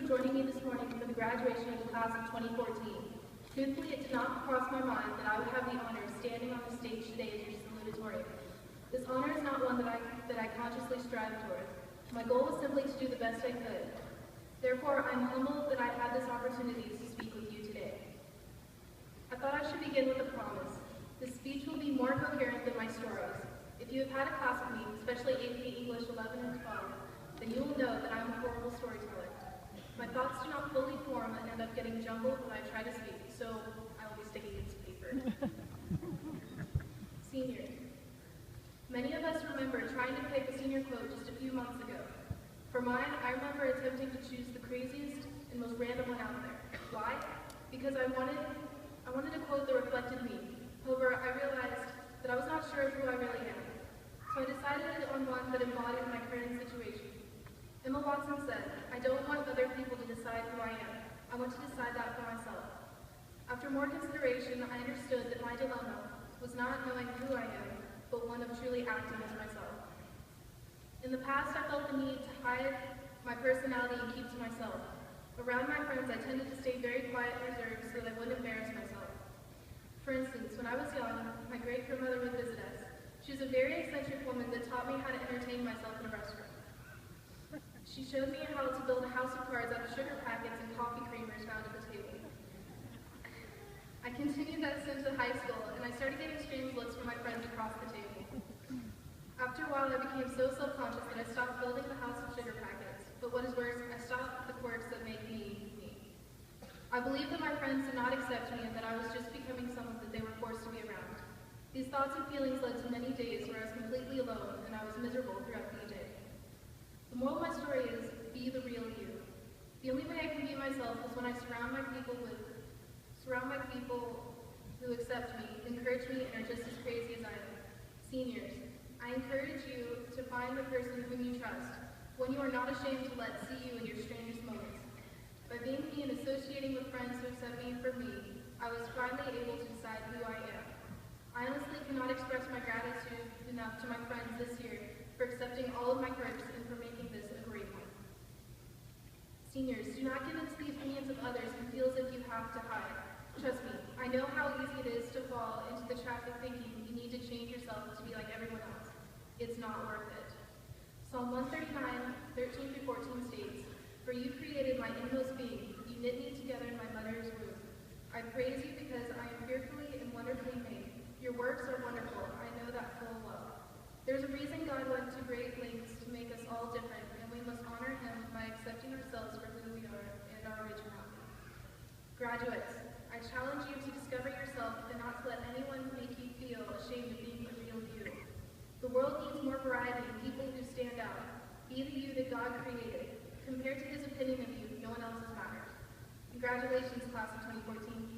for joining me this morning for the graduation of the class of 2014. Truthfully, it did not cross my mind that I would have the honor of standing on the stage today as your salutatorian. This honor is not one that I consciously strive toward. My goal was simply to do the best I could. Therefore, I'm humbled that I had this opportunity to speak with you today. I thought I should begin with a promise. This speech will be more coherent than my stories. If you have had a class with me, especially AP English 11 and 12, then you will know that I'm a horrible storyteller. My thoughts do not fully form and end up getting jumbled when I try to speak, so I will be sticking it to paper. Senior. Many of us remember trying to pick a senior quote just a few months ago. For mine, I remember attempting to choose the craziest and most random one out there. Why? Because I wanted a quote that reflected me. However, I realized that I was not sure of who I really am. So I decided on one that embodied my current situation. Emma Watson said, "I don't want other people to decide who I am. I want to decide that for myself." After more consideration, I understood that my dilemma was not knowing who I am, but one of truly acting as myself. In the past, I felt the need to hide my personality and keep to myself. Around my friends, I tended to stay very quiet and reserved so that I wouldn't embarrass myself. For instance, when I was young, my great-grandmother would visit us. She was a very eccentric woman that taught me how to entertain myself in a restaurant. She showed me how to build a house of cards out of sugar packets and coffee creamers found at the table. I continued that into high school, and I started getting strange looks from my friends across the table. After a while, I became so self-conscious that I stopped building the house of sugar packets. But what is worse, I stopped the quirks that make me, me. I believed that my friends did not accept me and that I was just becoming someone that they were forced to be around. These thoughts and feelings led to many days where I was completely alone and I was miserable throughout the day. The moral of my story is, be the real you. The only way I can be myself is when I surround my people who accept me, encourage me, and are just as crazy as I am. Seniors, I encourage you to find the person whom you trust, one you are not ashamed to let see you in your strangest moments. By being me and associating with friends who accept me for me, I was finally able to decide who I am. I honestly cannot express my gratitude enough to my friends this year for accepting all of my quirks and for making this a great one. Seniors, do not give in to the opinions of others and feel as if you have to hide. Trust me, I know how easy it is to fall into the trap of thinking you need to change yourself to be like everyone else. It's not worth it. Psalm 139, 13 through 14 states, "For you created my inmost being, you knit me together in my mother's womb. I praise you because I am fearfully and wonderfully made. Your works are wonderful, I know that full well." There's a reason God went to great lengths to make us all different, and we must honor him by accepting ourselves for who we are and our originality. Graduates, I challenge you to discover yourself and not to let anyone make you feel ashamed of being the real you. The world needs more variety and people who stand out. Be the you that God created. Compared to his opinion of you, no one else's matters. Congratulations, class of 2014.